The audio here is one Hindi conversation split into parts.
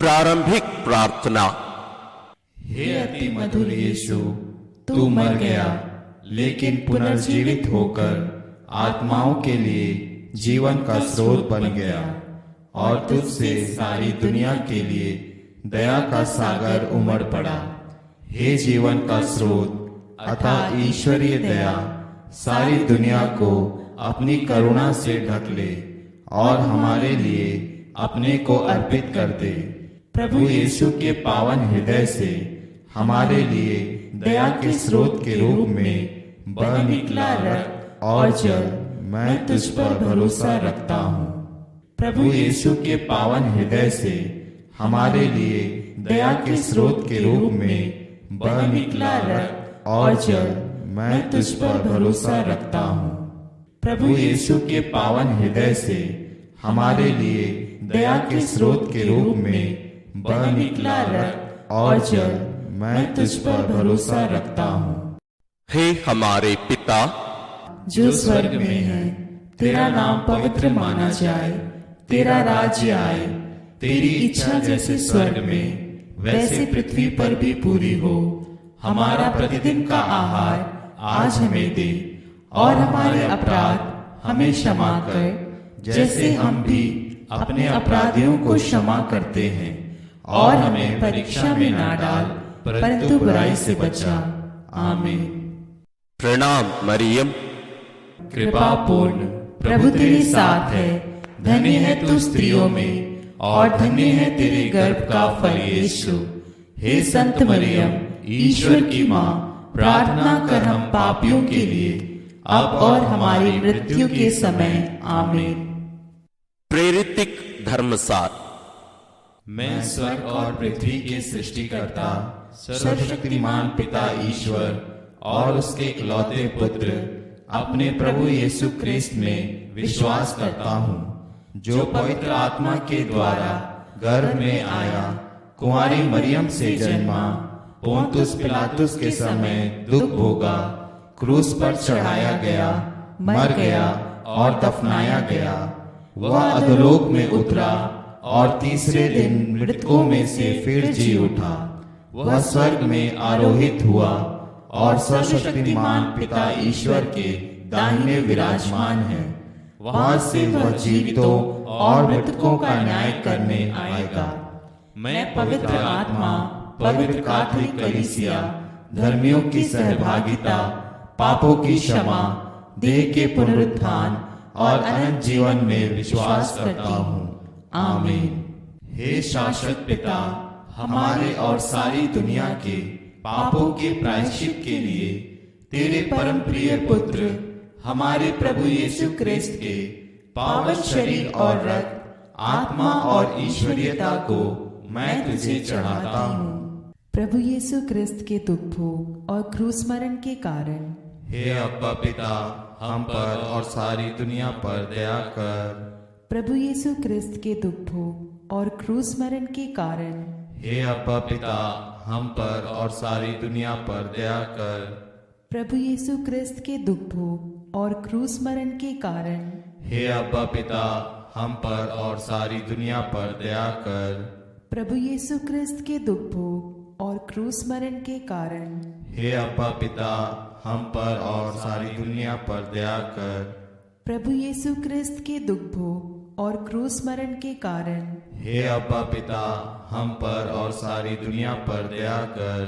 प्रारंभिक प्रार्थना। हे अति मधुर यीशु, तू मर गया लेकिन पुनर्जीवित होकर आत्माओं के लिए जीवन का स्रोत बन गया और तुझसे सारी दुनिया के लिए दया का सागर उमड़ पड़ा। हे जीवन का स्रोत अतः ईश्वरीय दया सारी दुनिया को अपनी करुणा से ढक ले और हमारे लिए अपने को अर्पित कर दे। प्रभु यीशु के पावन हृदय से हमारे लिए दया के स्रोत के रूप में बह निकला रक्त और जल मैं तुझ पर भरोसा रखता हूँ। प्रभु यीशु के पावन हृदय से हमारे लिए दया के स्रोत के रूप में बह निकला रक्त और जल मैं तुझ पर भरोसा रखता हूँ। प्रभु यीशु के पावन हृदय से हमारे लिए दया के स्रोत के रूप में बह निकला रक्त और जल मैं तुझ पर भरोसा रखता हूँ। हे हमारे पिता जो स्वर्ग में है, तेरा नाम पवित्र माना जाए, तेरा राज्य आए, तेरी इच्छा जैसे स्वर्ग में वैसे पृथ्वी पर भी पूरी हो। हमारा प्रतिदिन का आहार आज हमें दे और हमारे अपराध हमें क्षमा कर जैसे हम भी अपने अपराधियों को क्षमा करते हैं, और हमें परीक्षा में ना डाल परंतु बुराई से बचा। आमीन। प्रणाम मरियम, कृपा पूर्ण प्रभु तेरे साथ है, धन्य है तू स्त्रियों में और धन्य है तेरे गर्भ का फल यीशु। हे संत मरियम, ईश्वर की माँ, प्रार्थना कर हम पापियों के लिए अब और हमारी मृत्यु के समय। आमीन। प्रेरितिक धर्मसार। मैं स्वर्ग और पृथ्वी के सृष्टिकर्ता सर्वशक्तिमान पिता ईश्वर और उसके इकलौते पुत्र अपने प्रभु यीशु क्रिस्त में विश्वास करता हूँ, जो पवित्र आत्मा के द्वारा गर्भ में आया, कुंवारी मरियम से जन्मा, पोंतुस पिलातुस के समय दुख भोगा, क्रूस पर चढ़ाया गया, मर गया और दफनाया गया। वह अधोलोक में उतरा और तीसरे दिन मृतकों में से फिर जी उठा। वह स्वर्ग में आरोहित हुआ और सर्वशक्तिमान पिता ईश्वर के दाहिने विराजमान है। वहां से वह जीवितों और मृतकों का न्याय करने आएगा। मैं पवित्र आत्मा, पवित्र कैथोलिक कलीसिया, धर्मियों की सहभागिता, पापों की क्षमा, देह के पुनरुत्थान और अनंत जीवन में विश्वास करता हूँ। आमीन। हे शाश्वत पिता, हमारे और सारी दुनिया के पापों के प्रायश्चित के लिए तेरे परम प्रिय पुत्र हमारे प्रभु यीशु क्रिस्त के पावन शरीर और रक्त, आत्मा और ईश्वरीयता को मैं तुझे चढ़ाता हूँ। प्रभु यीशु क्रिस्त के दुख भोग और क्रूस मरण के कारण हे अब्बा पिता, हम पर और सारी दुनिया पर दया कर। प्रभु यीशु क्रिस्त के दुख भोग और क्रूस मरण के कारण हे अब्बा पिता, हम पर और सारी दुनिया पर दया कर। प्रभु यीशु क्रिस्त के दुख भोग और क्रूस मरण के कारण हे अब्बा पिता, हम पर और सारी दुनिया पर दया कर। प्रभु यीशु क्रिस्त के दुख भोग और क्रूस मरण के कारण हे अब्बा पिता, हम पर और सारी दुनिया पर दया कर। प्रभु यीशु क्रिस्त के दुख भोग और क्रूस मरण के कारण हे अब्बा पिता, हम पर और सारी दुनिया पर दया कर।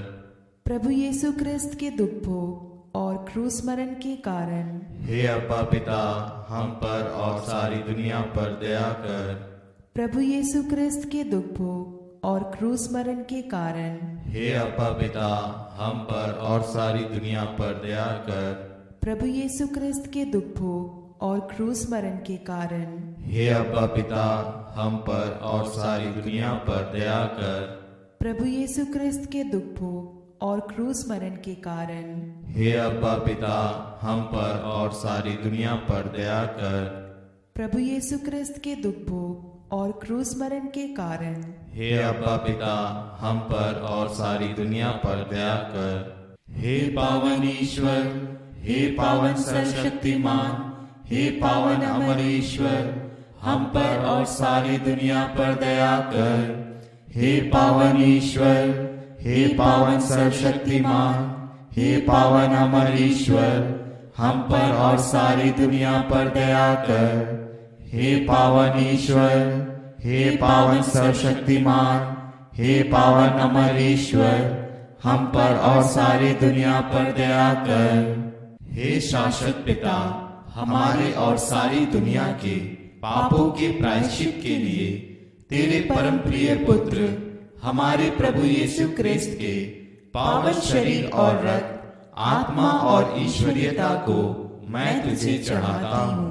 प्रभु यीशु क्रिस्त के दुख भोग और क्रूस मरण के कारण हे अब्बा पिता, हम पर और सारी दुनिया पर दया कर। प्रभु यीशु क्रिस्त के दुख भोग और क्रूस मरण के कारण हे अब्बा पिता, हम पर और सारी दुनिया पर दया कर। प्रभु यीशु क्रिस्त के दुख भोग और क्रूस मरण के कारण हे अब्बा पिता, हम पर और सारी दुनिया पर दया कर। प्रभु यीशु क्रिस्त के दुख भोग और क्रूस मरण के कारण हे अब्बा पिता, हम पर और सारी दुनिया पर दया कर। प्रभु यीशु क्रिस्त के दुख भोग और क्रूस मरण के कारण हे अब्बा पिता, हम पर और सारी दुनिया पर दया कर। हे पावन ईश्वर, हे पावन सर्वशक्तिमान, हे पावन अमर ईश्वर, हम पर और सारी दुनिया पर दया कर। हे पावन ईश्वर, हे पावन सर्वशक्तिमान, हे पावन अमर ईश्वर, हम पर और सारी दुनिया पर दया कर। हे पावन ईश्वर, हे पावन सर्वशक्तिमान, हे पावन अमर ईश्वर, हम पर और सारी दुनिया पर दया कर। हे शाश्वत पिता, हमारे और सारी दुनिया के पापों के प्रायश्चित के लिए तेरे परम प्रिय पुत्र हमारे प्रभु यीशु क्रिस्त के पावन शरीर और रक्त, आत्मा और ईश्वरीयता को मैं तुझे चढ़ाता हूँ।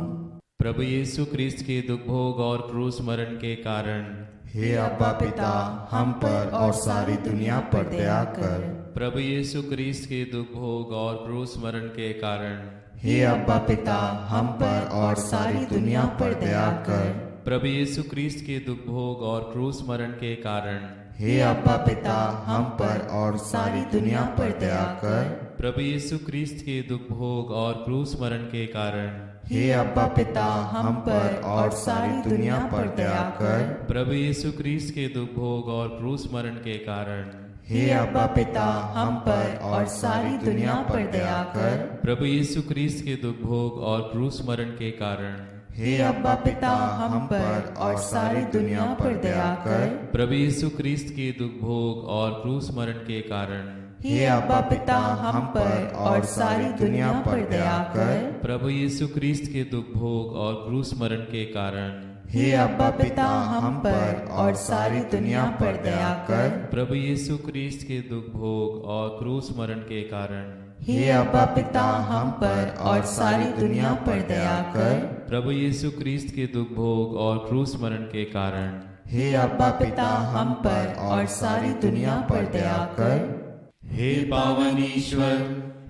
प्रभु यीशु क्रिस्त के दुख भोग और क्रूस मरण के कारण हे अब्बा पिता, हम पर और सारी दुनिया पर दया कर। प्रभु यीशु क्रिस्त के दुख भोग और क्रूस मरण के कारण हे अब्बा पिता, हम पर और सारी दुनिया पर दया कर। प्रभु यीशु क्रिस्त के दुख भोग और क्रूस मरण के कारण हे अब्बा पिता, हम पर और सारी दुनिया पर दया कर। प्रभु यीशु क्रिस्त के दुख भोग और क्रूस मरण के कारण हे अब्बा पिता, हम पर और सारी दुनिया पर दया कर। प्रभु यीशु क्रिस्त के दुख भोग और क्रूस मरण के कारण हे अब्बा पिता, हम पर और सारी दुनिया पर दया कर। प्रभु यीशु क्रिस्त के दुख भोग और क्रूस मरण के कारण हे अब्बा पिता, हम पर और सारी दुनिया पर दया कर। प्रभु यीशु क्रिस्त के दुख भोग और क्रूस मरण के कारण हे अब्बा पिता, हम पर और सारी दुनिया पर दया कर। प्रभु यीशु क्रिस्त के दुख भोग और क्रूस मरण के कारण हे अब्बा पिता, हम पर और सारी दुनिया पर दया कर। प्रभु यीशु क्रिस्त के दुख भोग और क्रूस मरण के कारण हे अब्बा पिता, हम पर और सारी दुनिया पर दया कर। प्रभु यीशु क्रिस्त के दुख भोग और क्रूस मरण के कारण हे अब्बा पिता, हम पर और सारी दुनिया पर दया कर। हे पावन ईश्वर,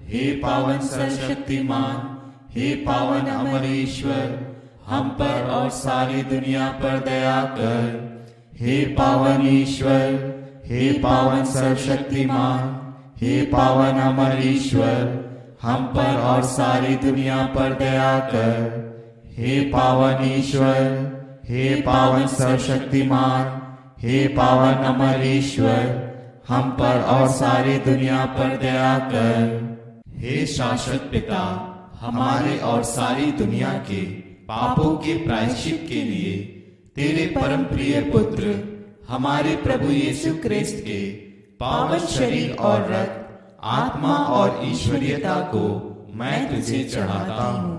हे पावन सर्वशक्तिमान, हे पावन अमर ईश्वर, हम पर और सारी दुनिया पर दया कर। हे पावन ईश्वर, हे पावन सर्वशक्तिमान, हे पावन अमर ईश्वर, हम पर और सारी दुनिया पर दया कर। हे पावन ईश्वर, हे पावन सर्वशक्तिमान, हे पावन अमर ईश्वर, हम पर और सारी दुनिया पर दया कर। हे शाश्वत पिता, हमारे और सारी दुनिया के पापों के प्रायश्चित के लिए तेरे परम प्रिय पुत्र हमारे प्रभु यीशु क्रिस्त के पावन शरीर और रक्त, आत्मा और ईश्वरीयता को मैं तुझे चढ़ाता हूँ।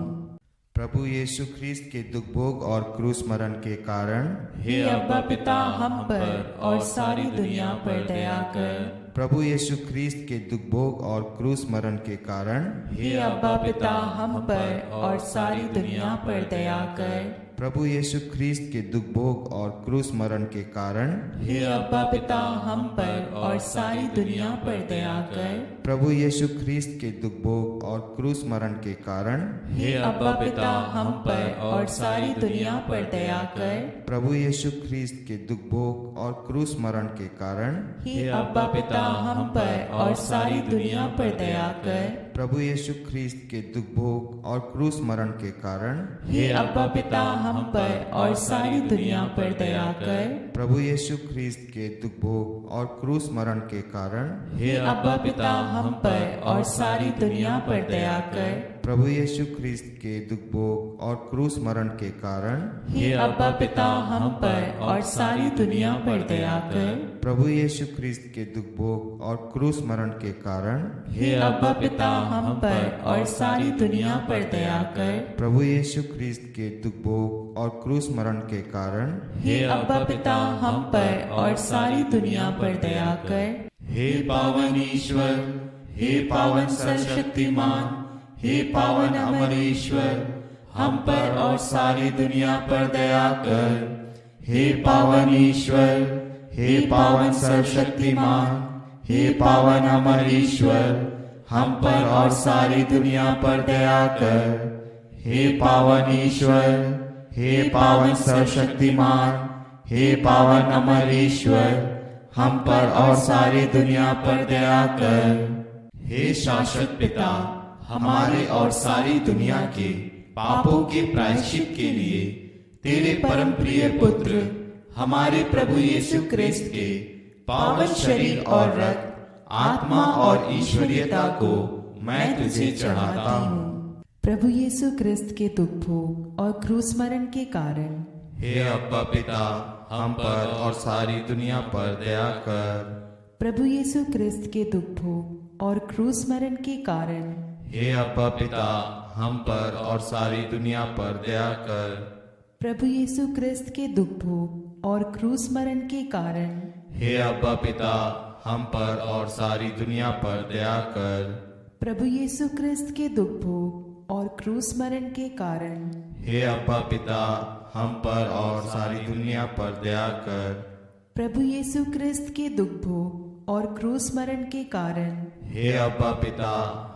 प्रभु यीशु ख्रीस्त के दुख भोग और क्रूस मरण के कारण हे अब्बा पिता, हम पर और सारी दुनिया पर दया कर। प्रभु यीशु ख्रीस्त के दुख भोग और क्रूस मरण के कारण हे अब्बा पिता, हम पर और सारी दुनिया पर दया कर। प्रभु यीशु ख्रीस्त के दुख भोग और क्रूस मरण के कारण हे अब्बा पिता, हम पर और सारी दुनिया पर दया कर। प्रभु यीशु ख्रीस्त के दुख भोग और क्रूस मरण के कारण हे अब्बा पिता, हम पर और सारी दुनिया पर दया कर। प्रभु यीशु ख्रीस्त के दुख भोग और क्रूस मरण के कारण हे अब्बा पिता, हम पर और सारी दुनिया पर दया कर। प्रभु यीशु ख्रीस्त के दुख भोग और क्रूस मरण के कारण हे अब्बा पिता, हम पर और सारी दुनिया पर दया कर। प्रभु यीशु ख्रीस्त के दुख भोग और क्रूस मरण के कारण हे अब्बा पिता, हम पर और सारी दुनिया पर दया कर। प्रभु यीशु ख्रीस्त के दुख भोग और क्रूस मरण के कारण हे अब्बा पिता, हम पर और सारी दुनिया पर दया कर। प्रभु यीशु ख्रीस्त के दुख भोग और क्रूस मरण के कारण हे अब्बा पिता, हम पर और सारी दुनिया पर दया कर। प्रभु यीशु ख्रीस्त के दुख भोग और क्रूस मरण के कारण हे अब्बा पिता, हम पर और सारी दुनिया पर दया कर। हे पावन ईश्वर, हे पावन सर्वशक्तिमान, हे पावन अमर ईश्वर, हम पर और सारी दुनिया पर दया कर। हे पावन ईश्वर, हे पावन सर्वशक्तिमान, हे पावन अमर ईश्वर, हम पर और सारी दुनिया पर दया कर। हे पावन ईश्वर, हे पावन सर्वशक्तिमान, हे पावन अमर ईश्वर, हम पर और सारी दुनिया पर दया कर। हे शाश्वत पिता, हमारे और सारी दुनिया के पापों के प्रायश्चित के लिए तेरे परम प्रिय पुत्र हमारे प्रभु यीशु क्रिस्त के पावन शरीर और रक्त, आत्मा और ईश्वरीयता को मैं तुझे चढ़ाता हूँ। प्रभु यीशु क्रिस्त के दुख भोग और क्रूस मरण के कारण हे अब्बा पिता, हम पर और सारी दुनिया पर दया कर। प्रभु यीशु क्रिस्त के दुख भोग और क्रूस मरण के कारण हे अब्बा पिता, हम पर और सारी दुनिया पर दया कर। प्रभु यीशु क्रिस्त के दुख भोग और क्रूस मरण के कारण हे अब्बा पिता, हम पर और सारी दुनिया पर दया कर। प्रभु यीशु क्रिस्त के दुख भोग और क्रूस मरण के कारण हे अब्बा पिता, हम पर और सारी दुनिया पर दया कर। प्रभु यीशु क्रिस्त के दुख भोग और क्रूस मरण के कारण हे अब्बा पिता,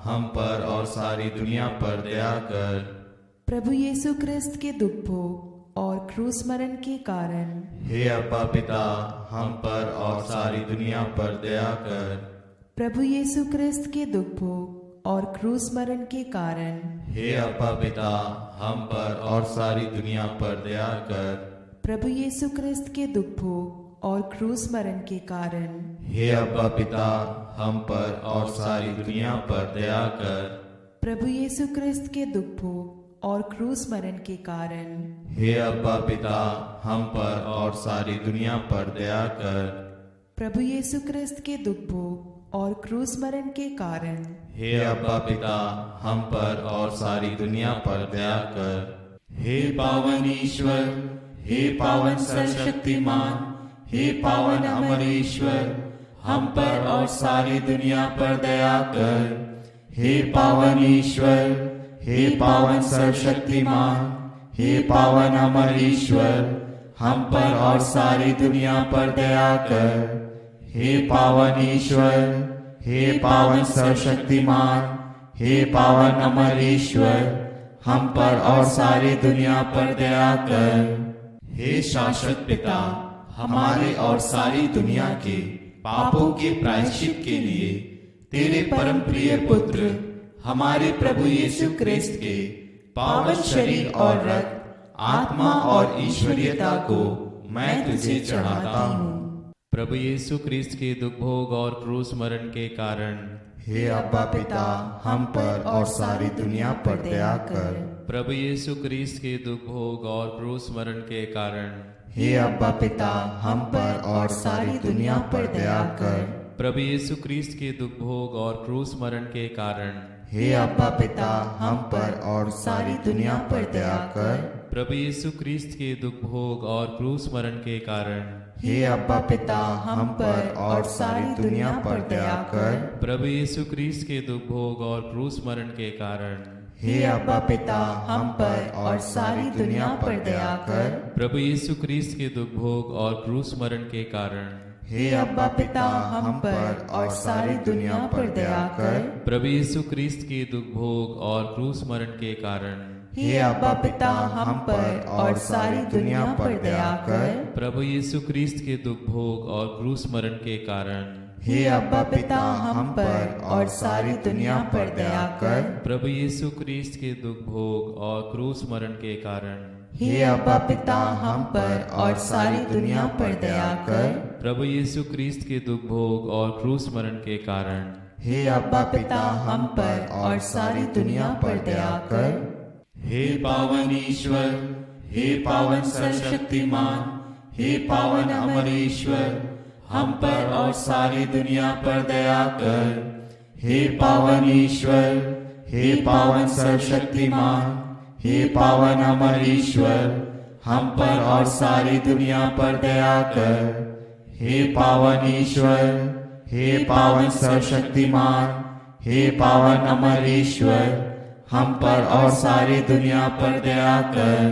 हम पर और सारी दुनिया पर दया कर। प्रभु यीशु क्रिस्त के दुख भोग और क्रूस मरण के कारण हे अब्बा पिता, हम पर और सारी दुनिया पर दया कर। प्रभु यीशु क्रिस्त के दुख भोग और क्रूस मरण के कारण हे अब्बा पिता, हम पर और सारी दुनिया पर दया कर। प्रभु यीशु क्रिस्त के दुख भोग और क्रूस मरण के कारण हे अब्बा पिता, हम पर और सारी दुनिया पर दया कर। प्रभु यीशु क्रिस्त के दुख भोग और क्रूस मरण के कारण हे अब्बा पिता, हम पर और सारी दुनिया पर दया कर। प्रभु यीशु क्रिस्त के दुख भोग और क्रूस मरण के कारण हे अब्बा पिता, हम पर और सारी दुनिया पर दया कर। हे पावन ईश्वर, हे पावन सर्वशक्तिमान, हे पावन अमर ईश्वर, हम पर और सारी दुनिया पर दया कर। हे पावन ईश्वर, हे पावन सर्वशक्तिमान, हे पावन अमर ईश्वर, हम पर और सारी दुनिया पर दया कर। हे पावन ईश्वर, हे पावन सर्वशक्तिमान, हे पावन अमर ईश्वर, हम पर और सारी दुनिया पर दया कर। हे शाश्वत पिता, हमारे और सारी दुनिया के पापों के प्रायश्चित के लिए तेरे परम प्रिय पुत्र हमारे प्रभु यीशु क्रिस्त के पावन शरीर और रक्त, आत्मा और ईश्वरीयता को मैं तुझे चढ़ाता हूँ। प्रभु यीशु क्रिस्त के दुख भोग और क्रूस मरण के कारण हे अब्बा पिता, हम पर और सारी दुनिया पर दया कर। प्रभु यीशु क्रिस्त के दुख भोग और क्रूस मरण के कारण हे अब्बा पिता, हम पर और सारी दुनिया पर दया कर। प्रभु यीशु क्रिस्त के दुख भोग और क्रूस मरण के कारण हे अब्बा पिता, हम पर और सारी दुनिया पर दया कर। प्रभु यीशु क्रिस्त के दुख भोग और क्रूस मरण के कारण हे अब्बा पिता, हम पर और सारी दुनिया पर दया कर। प्रभु यीशु क्रिस्त के दुख भोग और क्रूस मरण के कारण हे अब्बा पिता, हम पर और सारी दुनिया पर दया कर। प्रभु यीशु क्रिस्त के दुख भोग और क्रूस मरण के कारण हे अब्बा पिता, हम पर और सारी दुनिया पर दया कर। प्रभु यीशु क्रिस्त के दुख भोग और क्रूस मरण के कारण हे अब्बा पिता, हम पर और सारी दुनिया पर दया कर। प्रभु यीशु क्रिस्त के दुख भोग और क्रूस मरण के कारण हे अब्बा पिता, हम पर और सारी दुनिया पर दया कर। प्रभु यीशु क्रिस्त के दुख भोग और क्रूस मरण के कारण हे अब्बा पिता, हम पर और सारी दुनिया पर दया कर। प्रभु यीशु क्रिस्त के दुख भोग और क्रूस मरण के कारण हे अब्बा पिता, हम पर और सारी दुनिया पर दया कर। हे पावन ईश्वर, हे पावन सर्वशक्तिमान, हे पावन अमर ईश्वर, हम पर और सारी दुनिया पर दया कर। हे पावन ईश्वर, हे पावन सर्वशक्तिमान, हे पावन अमर ईश्वर, हम पर और सारी दुनिया पर दया कर। हे पावन ईश्वर, हे पावन सर्वशक्तिमान, हे पावन अमर ईश्वर, हम पर और सारी दुनिया पर दया कर।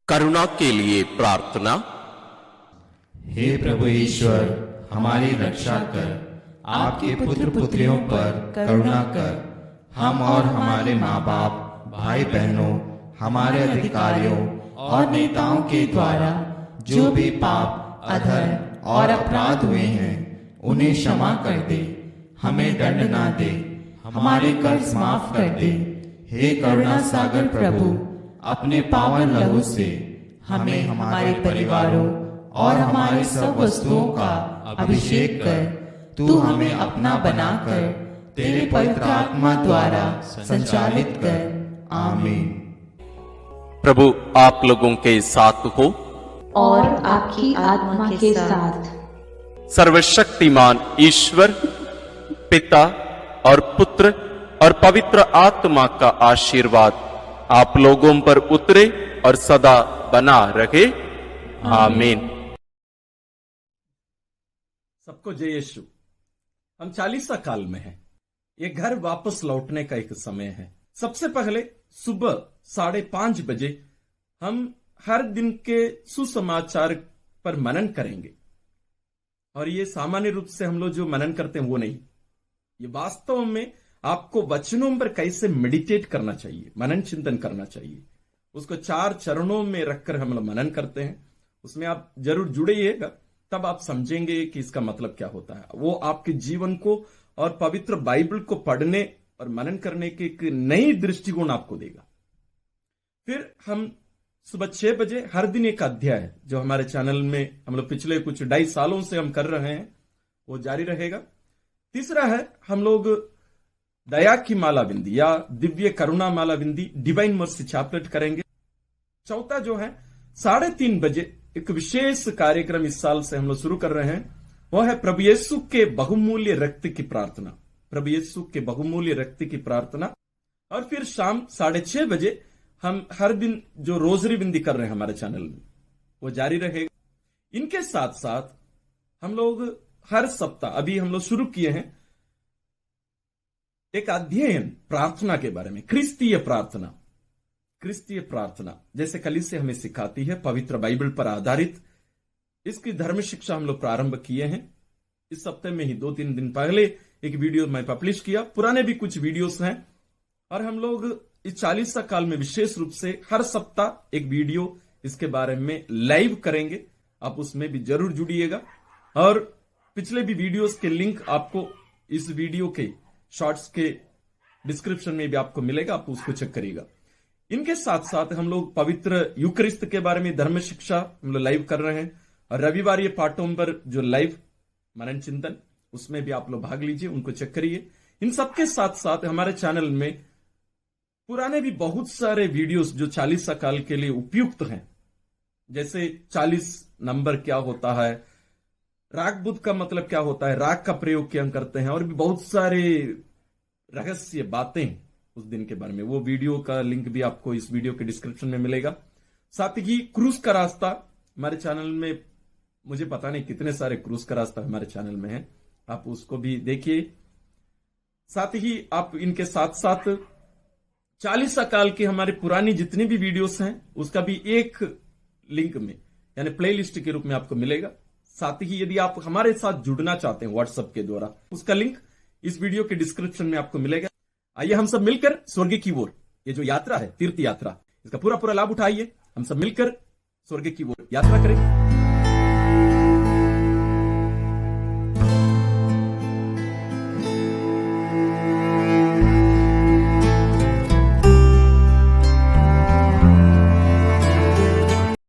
करुणा के लिए प्रार्थना। हे प्रभु ईश्वर, हमारी रक्षा कर, आपके पुत्र पुत्रियों पर करुणा कर। हम और हमारे माँ बाप, भाई बहनों, हमारे अधिकारियों और नेताओं के द्वारा जो भी पाप, अधर्म और अपराध हुए हैं, उन्हें क्षमा कर दे। हमें दंड ना दे, हमारे कर्ज माफ कर दे। हे करुणा सागर प्रभु, अपने पावन लहू से हमें, हमारे परिवारों और हमारी सब वस्तुओं का अभिषेक कर तू हमें अपना बनाकर तेरे पवित्र आत्मा द्वारा संचालित कर। आमीन। प्रभु आप लोगों के साथ हो और आपकी आत्मा के साथ। सर्वशक्तिमान ईश्वर पिता और पुत्र और पवित्र आत्मा का आशीर्वाद आप लोगों पर उतरे और सदा बना रहे। आमीन। सबको जय यीशु। हम 40 काल में हैं। ये घर वापस लौटने का एक समय है। सबसे पहले सुबह 5:30 बजे हम हर दिन के सुसमाचार पर मनन करेंगे। और ये सामान्य रूप से हम लोग जो मनन करते हैं वो नहीं, ये वास्तव में आपको वचनों पर कैसे मेडिटेट करना चाहिए, मनन चिंतन करना चाहिए, उसको 4 चरणों में रखकर हम लोग मनन करते हैं। उसमें आप जरूर जुड़िएगा, तब आप समझेंगे कि इसका मतलब क्या होता है। वो आपके जीवन को और पवित्र बाइबल को पढ़ने और मनन करने की एक नई दृष्टिकोण आपको देगा। फिर हम सुबह 6 बजे हर दिन एक अध्याय है जो हमारे चैनल में हम लोग पिछले कुछ 2.5 सालों से हम कर रहे हैं, वो जारी रहेगा। तीसरा है हम लोग दया की माला बिंदी या दिव्य करुणा माला बिंदी डिवाइन मर्सी चैपलेट करेंगे। चौथा जो है 3:30 बजे एक विशेष कार्यक्रम इस साल से हम लोग शुरू कर रहे हैं, वो है प्रभु यीशु के बहुमूल्य रक्त की प्रार्थना। प्रभु यीशु के बहुमूल्य रक्त की प्रार्थना। और फिर शाम 6:30 बजे हम हर दिन जो रोजरी बिंदी कर रहे हैं हमारे चैनल में, वो जारी रहेगा। इनके साथ साथ हम लोग हर सप्ताह अभी हम लोग शुरू किए हैं एक अध्ययन प्रार्थना के बारे में, क्रिस्तीय प्रार्थना। क्रिस्तीय प्रार्थना जैसे कलीसिया हमें सिखाती है, पवित्र बाइबल पर आधारित इसकी धर्म शिक्षा हम लोग प्रारंभ किए हैं। इस सप्ताह में ही 2-3 दिन पहले एक वीडियो मैं पब्लिश किया, पुराने भी कुछ वीडियोस हैं। और हम लोग इस 40 काल में विशेष रूप से हर सप्ताह एक वीडियो इसके बारे में लाइव करेंगे। आप उसमें भी जरूर जुड़िएगा। और पिछले भी वीडियोस के लिंक आपको इस वीडियो के शॉर्ट्स के डिस्क्रिप्शन में भी आपको मिलेगा, आप उसको चेक करिएगा। इनके साथ साथ हम लोग पवित्र यूकरिस्त के बारे में धर्म शिक्षा हम लोग लाइव कर रहे हैं। और रविवार ये पाठों पर जो लाइव मनन चिंतन, उसमें भी आप लोग भाग लीजिए, उनको चेक करिए। इन सबके साथ साथ हमारे चैनल में पुराने भी बहुत सारे वीडियोस जो 40 काल के लिए उपयुक्त हैं, जैसे 40 नंबर क्या होता है, राग बुद्ध का मतलब क्या होता है, राग का प्रयोग क्या हम करते हैं, और भी बहुत सारे रहस्य बातें उस दिन के बारे में। वो वीडियो का लिंक भी आपको इस वीडियो के डिस्क्रिप्शन में मिलेगा। साथ ही क्रूज का रास्ता हमारे चैनल में, मुझे पता नहीं कितने सारे क्रूज का रास्ता हमारे चैनल में है, आप उसको भी देखिए। साथ ही आप इनके साथ साथ 40 काल की हमारी पुरानी जितनी भी वीडियोस हैं उसका भी एक लिंक में यानी प्लेलिस्ट के रूप में आपको मिलेगा। साथ ही यदि आप हमारे साथ जुड़ना चाहते हैं व्हाट्सएप के द्वारा, उसका लिंक इस वीडियो के डिस्क्रिप्शन में आपको मिलेगा। आइए हम सब मिलकर स्वर्ग की ओर, ये जो यात्रा है तीर्थ यात्रा, इसका पूरा लाभ उठाइए। हम सब मिलकर स्वर्ग की ओर यात्रा करें।